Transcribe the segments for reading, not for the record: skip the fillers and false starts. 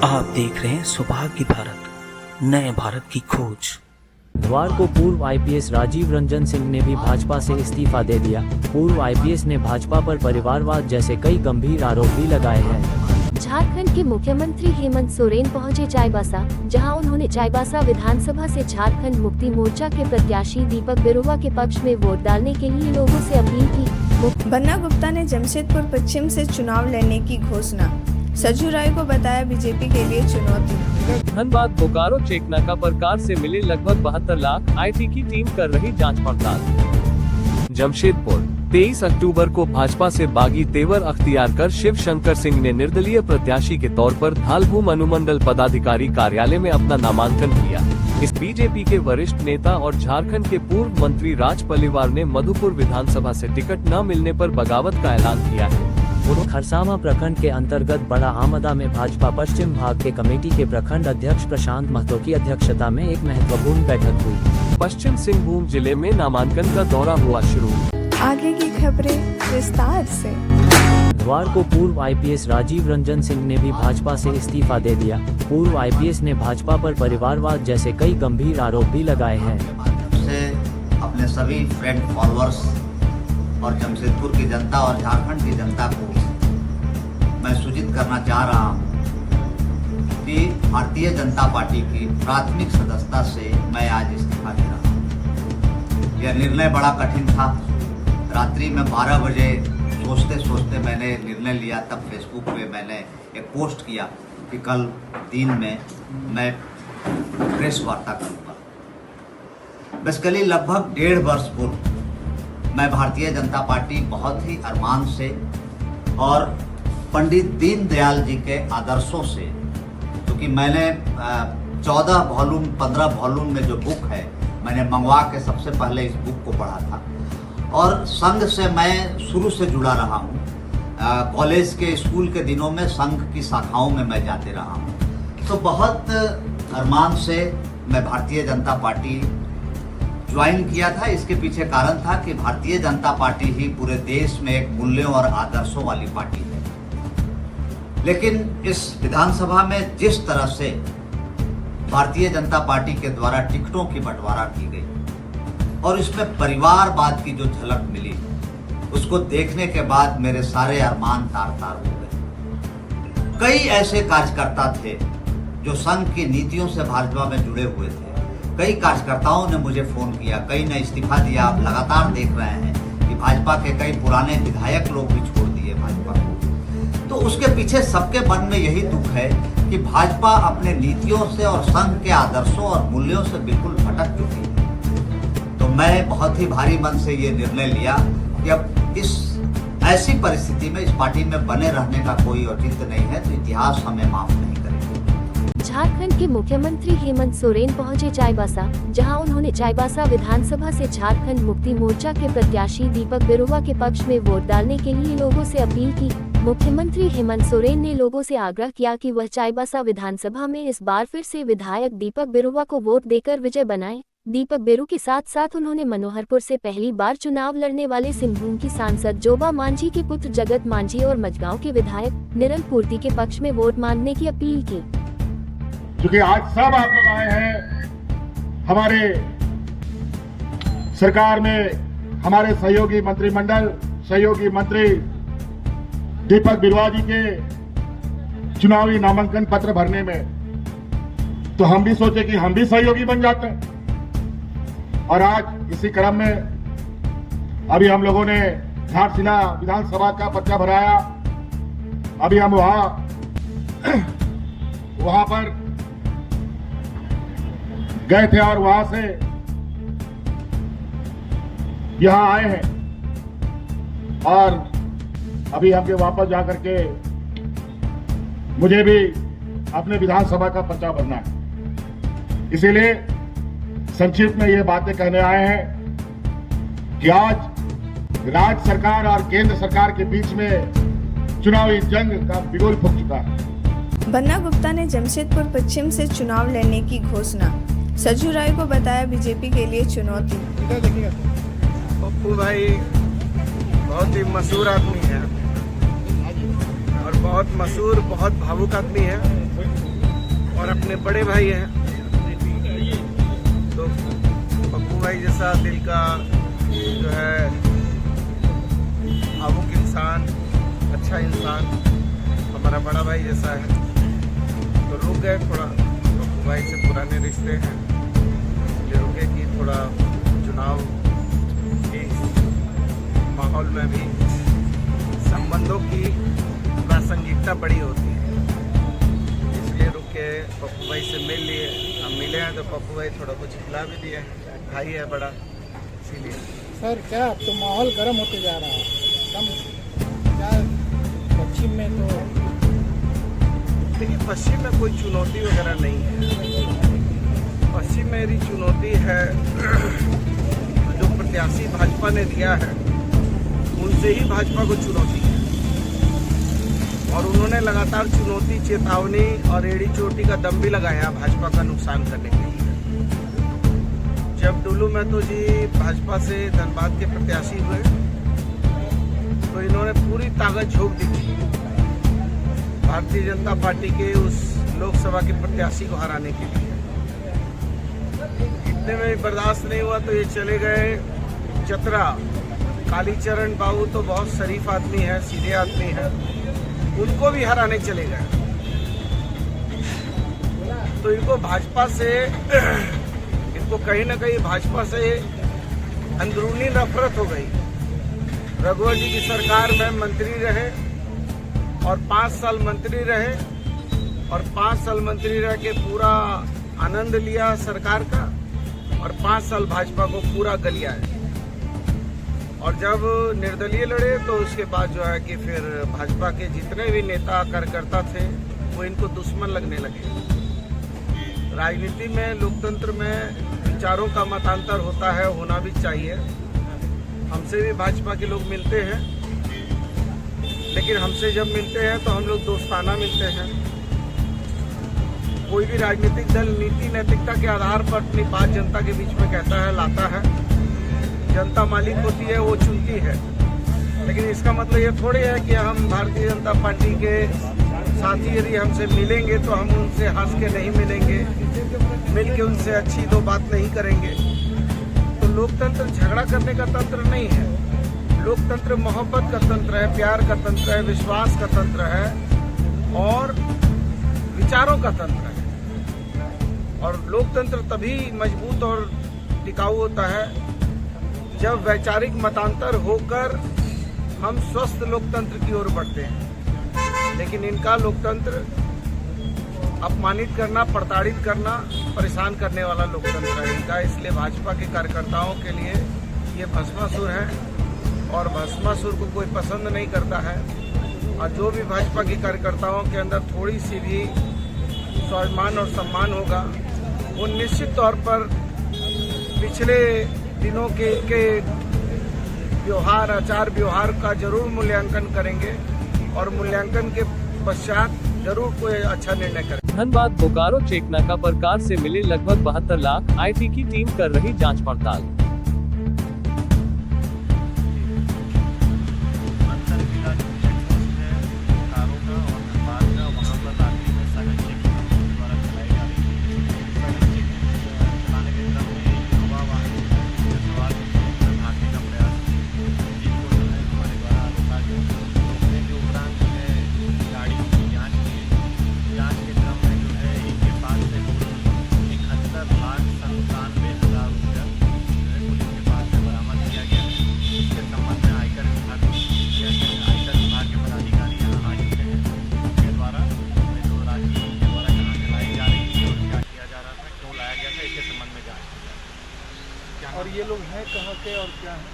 आप देख रहे हैं सौभाग्य भारत, नए भारत की खोज। बुधवार को पूर्व आईपीएस राजीव रंजन सिंह ने भी भाजपा से इस्तीफा दे दिया। पूर्व आईपीएस ने भाजपा पर परिवारवाद जैसे कई गंभीर आरोप भी लगाए हैं। झारखंड के मुख्यमंत्री हेमंत सोरेन पहुंचे चाईबासा, जहां उन्होंने चाईबासा विधानसभा से झारखंड मुक्ति मोर्चा के प्रत्याशी दीपक बिरुवा के पक्ष में वोट डालने के लिए लोगों से अपील की। बन्ना गुप्ता ने जमशेदपुर पश्चिम से चुनाव लड़ने की घोषणा, सज्जू राय को बताया बीजेपी के लिए चुनौती। धनबाद बोकारो चेकनाका पर कार से मिले लगभग 72 लाख, आईटी की टीम कर रही जांच पड़ताल। जमशेदपुर 23 अक्टूबर को भाजपा से बागी तेवर अख्तियार कर शिव शंकर सिंह ने निर्दलीय प्रत्याशी के तौर पर धालभूम अनुमंडल पदाधिकारी कार्यालय में अपना नामांकन किया। इस बीजेपी के वरिष्ठ नेता और झारखंड के पूर्व मंत्री राज पलिवार ने मधुपुर विधानसभा से टिकट न मिलने पर बगावत का ऐलान किया है। खरसावां प्रखंड के अंतर्गत बड़ा आमदा में भाजपा पश्चिम भाग के कमेटी के प्रखंड अध्यक्ष प्रशांत महतो की अध्यक्षता में एक महत्वपूर्ण बैठक हुई। पश्चिम सिंहभूम जिले में नामांकन का दौरा हुआ शुरू। आगे की खबरें विस्तार से। बुधवार को पूर्व आईपीएस राजीव रंजन सिंह ने भी भाजपा से इस्तीफा दे दिया। पूर्व आईपीएस ने भाजपा पर परिवारवाद जैसे कई गंभीर आरोप भी लगाए हैं। अपने सभी फ्रेंड फॉलोअर्स और जमशेदपुर की जनता और झारखंड की जनता को मैं सूचित करना चाह रहा हूं कि भारतीय जनता पार्टी की प्राथमिक सदस्यता से मैं आज इस्तीफा दे रहा हूं। यह निर्णय बड़ा कठिन था। रात्रि में 12 बजे सोचते सोचते मैंने निर्णय लिया। तब फेसबुक पे मैंने एक पोस्ट किया कि कल दिन में मैं प्रेस वार्ता करूँगा। बेसिकली लगभग 1.5 वर्ष पूर्व मैं भारतीय जनता पार्टी बहुत ही अरमान से और पंडित दीनदयाल जी के आदर्शों से, क्योंकि मैंने 14 वॉल्यूम 15 वॉल्यूम में जो बुक है मैंने मंगवा के सबसे पहले इस बुक को पढ़ा था। और संघ से मैं शुरू से जुड़ा रहा हूँ। कॉलेज के स्कूल के दिनों में संघ की शाखाओं में मैं जाते रहा हूँ। तो बहुत अरमान से मैं भारतीय जनता पार्टी ज्वाइन किया था। इसके पीछे कारण था कि भारतीय जनता पार्टी ही पूरे देश में एक मूल्यों और आदर्शों वाली पार्टी है। लेकिन इस विधानसभा में जिस तरह से भारतीय जनता पार्टी के द्वारा टिकटों की बंटवारा की गई और इसमें परिवारवाद की जो झलक मिली, उसको देखने के बाद मेरे सारे अरमान तार-तार हो गए। कई ऐसे कार्यकर्ता थे जो संघ की नीतियों से भाजपा में जुड़े हुए थे। कई कार्यकर्ताओं ने मुझे फोन किया, कई ने इस्तीफा दिया। आप लगातार देख रहे हैं कि भाजपा के कई पुराने विधायक लोग भी छोड़ दिए भाजपा को। तो उसके पीछे सबके मन में यही दुख है कि भाजपा अपने नीतियों से और संघ के आदर्शों और मूल्यों से बिल्कुल भटक चुकी है। तो मैं बहुत ही भारी मन से ये निर्णय लिया कि अब इस ऐसी परिस्थिति में इस पार्टी में बने रहने का कोई औचित्य नहीं है, तो इतिहास हमें माफ नहीं करेगा। झारखंड के मुख्यमंत्री हेमंत सोरेन पहुंचे चाईबासा, जहां उन्होंने चाईबासा विधानसभा से झारखंड मुक्ति मोर्चा के प्रत्याशी दीपक बिरुवा के पक्ष में वोट डालने के लिए लोगों से अपील की। मुख्यमंत्री हेमंत सोरेन ने लोगों से आग्रह किया कि वह चाईबासा विधानसभा में इस बार फिर से विधायक दीपक बिरुवा को वोट देकर विजय बनाएं। दीपक बिरु के साथ साथ उन्होंने मनोहरपुर से पहली बार चुनाव लड़ने वाले सिंहभूम की सांसद जोबा मांझी के पुत्र जगत मांझी और मजगांव के विधायक निरल पूर्ति के पक्ष में वोट मांगने की अपील की। क्योंकि आज सब आप लोग आए हैं हमारे सरकार में, हमारे सहयोगी मंत्रिमंडल, सहयोगी मंत्री दीपक बिरुवा जी के चुनावी नामांकन पत्र भरने में, तो हम भी सोचे कि हम भी सहयोगी बन जाते हैं। और आज इसी क्रम में अभी हम लोगों ने घाटशिला विधानसभा का पर्चा भराया। अभी हम वहां पर गए थे और वहां से यहां आए हैं और अभी हमके वापस जाकर के मुझे भी अपने विधानसभा का पर्चा भरना है। इसीलिए संक्षिप्त में ये बातें कहने आए हैं कि आज राज्य सरकार और केंद्र सरकार के बीच में चुनावी जंग का बिगुल फूंक चुका है। बन्ना गुप्ता ने जमशेदपुर पश्चिम से चुनाव लड़ने की घोषणा, सज्जू राय को बताया बीजेपी के लिए चुनौती। पप्पू भाई बहुत ही मशहूर आदमी है और बहुत मशहूर, बहुत भावुक आदमी है। और अपने बड़े भाई हैं। तो पप्पू भाई जैसा दिल का जो है भावुक इंसान, अच्छा इंसान हमारा बड़ा भाई जैसा है। तो रुक गए थोड़ा, पप्पू भाई से पुराने रिश्ते हैं, इसलिए रुके कि थोड़ा चुनाव के माहौल में भी संबंधों की प्रासंगिकता बड़ी होती है, इसलिए रुक के पप्पू भाई से मिल लिए। हम मिले हैं तो पप्पू भाई थोड़ा कुछ खिला भी दिए, भाई है बड़ा, इसीलिए। सर क्या अब तो माहौल गर्म होते जा रहा है, क्या पश्चिम में तो देखिए पश्चिम में कोई चुनौती वगैरह नहीं है। पश्चिम में मेरी चुनौती है जो प्रत्याशी भाजपा ने दिया है उनसे ही भाजपा को चुनौती है, और उन्होंने लगातार चुनौती, चेतावनी और एड़ी चोटी का दम भी लगाया भाजपा का नुकसान करने के लिए। जब डुलू महतो जी भाजपा से धनबाद के प्रत्याशी हुए तो इन्होंने पूरी ताकत झोंक दी थी भारतीय जनता पार्टी के उस लोकसभा के प्रत्याशी को हराने के लिए। इतने में बर्दाश्त नहीं हुआ तो ये चले गए चतरा। कालीचरण बाबू तो बहुत शरीफ आदमी है, सीधे आदमी है, उनको भी हराने चले गए। तो इनको भाजपा से इनको कहीं ना कहीं भाजपा से अंदरूनी नफरत हो गई। रघुवर जी की सरकार में मंत्री रहे और 5 साल मंत्री रहे, और 5 साल मंत्री रह के पूरा आनंद लिया सरकार का, और 5 साल भाजपा को पूरा गलियाया। और जब निर्दलीय लड़े तो उसके बाद जो है कि फिर भाजपा के जितने भी नेता कार्यकर्ता थे वो इनको दुश्मन लगने लगे। राजनीति में, लोकतंत्र में विचारों का मतांतर होता है, होना भी चाहिए। हमसे भी भाजपा के लोग मिलते हैं, लेकिन हमसे जब मिलते हैं तो हम लोग दोस्ताना मिलते हैं। कोई भी राजनीतिक दल नीति नैतिकता के आधार पर अपनी बात जनता के बीच में कहता है, लाता है। जनता मालिक होती है, वो चुनती है। लेकिन इसका मतलब ये थोड़ी है कि हम भारतीय जनता पार्टी के साथी यदि हमसे मिलेंगे तो हम उनसे हंस के नहीं मिलेंगे, मिल के उनसे अच्छी दो बात नहीं करेंगे। तो लोकतंत्र झगड़ा करने का तंत्र नहीं है। लोकतंत्र मोहब्बत का तंत्र है, प्यार का तंत्र है, विश्वास का तंत्र है और विचारों का तंत्र है। और लोकतंत्र तभी मजबूत और टिकाऊ होता है जब वैचारिक मतांतर होकर हम स्वस्थ लोकतंत्र की ओर बढ़ते हैं। लेकिन इनका लोकतंत्र अपमानित करना, प्रताड़ित करना, परेशान करने वाला लोकतंत्र है इनका। इसलिए भाजपा के कार्यकर्ताओं के लिए ये भस्मासुर है और भस्मासुर को कोई पसंद नहीं करता है। और जो भी भाजपा के कार्यकर्ताओं के अंदर थोड़ी सी भी स्वाभिमान और सम्मान होगा वो निश्चित तौर पर पिछले दिनों के व्यवहार, आचार व्यवहार का जरूर मूल्यांकन करेंगे और मूल्यांकन के पश्चात जरूर कोई अच्छा निर्णय करेंगे। धनबाद बोकारो चेकनाका पर कार से मिले लगभग 72 लाख। आईटी की टीम कर रही जांच पड़ताल। और ये लोग हैं कहाँ के और क्या है?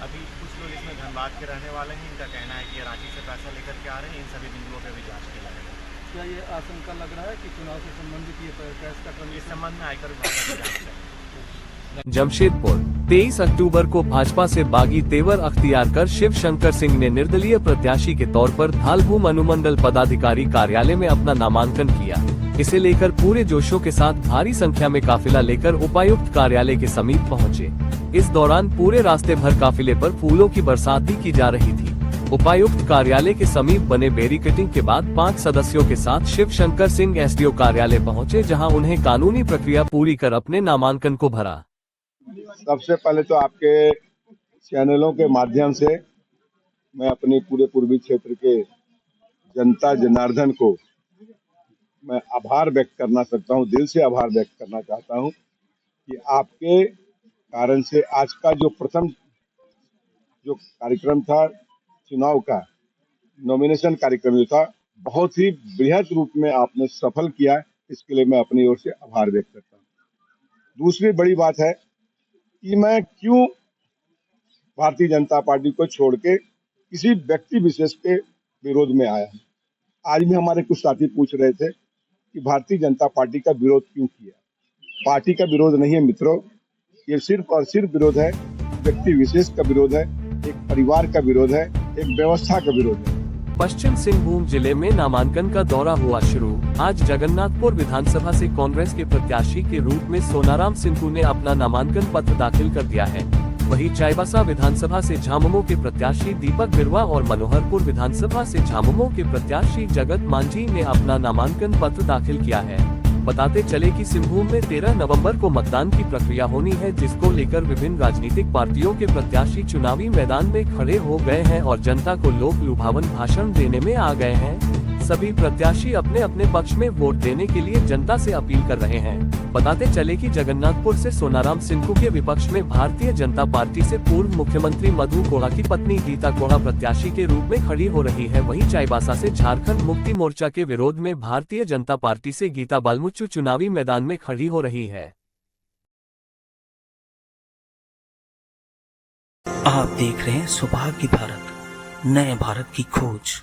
अभी कुछ लोग इसमें धनबाद के रहने वाले हैं। इनका कहना है कि ये रांची से पैसा लेकर के आ रहे हैं। इन सभी बिंदुओं पे भी जांच की जाएगी। क्या ये आशंका लग रहा है कि चुनाव से संबंधित ये कैश का इस संबंध में आयकर विभाग की जांच चलेगी। जमशेदपुर 23 अक्टूबर को भाजपा से बागी तेवर अख्तियार कर शिव शंकर सिंह ने निर्दलीय प्रत्याशी के तौर पर धालभूम अनुमंडल पदाधिकारी कार्यालय में अपना नामांकन किया। इसे लेकर पूरे जोशों के साथ भारी संख्या में काफिला लेकर उपायुक्त कार्यालय के समीप पहुंचे। इस दौरान पूरे रास्ते भर काफिले पर फूलों की बरसात भी की जा रही थी। उपायुक्त कार्यालय के समीप बने बैरिकेडिंग के बाद 5 सदस्यों के साथ शिव शंकर सिंह एसडीओ कार्यालय पहुंचे, जहां उन्हें कानूनी प्रक्रिया पूरी कर अपने नामांकन को भरा। सबसे पहले तो आपके चैनलों के माध्यम से मैं अपने पूरे पूर्वी क्षेत्र के जनता जनार्दन को मैं आभार व्यक्त करना सकता हूं, दिल से आभार व्यक्त करना चाहता हूं कि आपके कारण से आज का जो प्रथम जो कार्यक्रम था चुनाव का नॉमिनेशन कार्यक्रम जो था, बहुत ही बृहद रूप में आपने सफल किया। इसके लिए मैं अपनी ओर से आभार व्यक्त करता हूं। दूसरी बड़ी बात है कि मैं क्यों भारतीय जनता पार्टी को छोड़ के किसी व्यक्ति विशेष के विरोध में आया हूं। आज भी हमारे कुछ साथी पूछ रहे थे कि भारतीय जनता पार्टी का विरोध क्यों किया। पार्टी का विरोध नहीं है मित्रों, ये सिर्फ और सिर्फ विरोध है व्यक्ति विशेष का विरोध है, एक परिवार का विरोध है, एक व्यवस्था का विरोध है। पश्चिम सिंहभूम जिले में नामांकन का दौरा हुआ शुरू। आज जगन्नाथपुर विधानसभा से कांग्रेस के प्रत्याशी के रूप में सोनाराम सिंकू ने अपना नामांकन पत्र दाखिल कर दिया है। वहीं चाईबासा विधानसभा से झामुमो के प्रत्याशी दीपक बिरुवा और मनोहरपुर विधानसभा से झामुमो के प्रत्याशी जगत मांझी ने अपना नामांकन पत्र दाखिल किया है। बताते चले कि सिंहभूम में 13 नवंबर को मतदान की प्रक्रिया होनी है, जिसको लेकर विभिन्न राजनीतिक पार्टियों के प्रत्याशी चुनावी मैदान में खड़े हो गए हैं और जनता को लोक लुभावन भाषण देने में आ गए हैं। सभी प्रत्याशी अपने अपने पक्ष में वोट देने के लिए जनता से अपील कर रहे हैं। बताते चले कि जगन्नाथपुर से सोनाराम सिंकू के विपक्ष में भारतीय जनता पार्टी से पूर्व मुख्यमंत्री मधु कोड़ा की पत्नी गीता कोड़ा प्रत्याशी के रूप में खड़ी हो रही है। वहीं चाईबासा से झारखंड मुक्ति मोर्चा के विरोध में भारतीय जनता पार्टी से गीता बालमुच्चू चुनावी मैदान में खड़ी हो रही है। आप देख रहे हैं सौभाग्य भारत, नए भारत की खोज।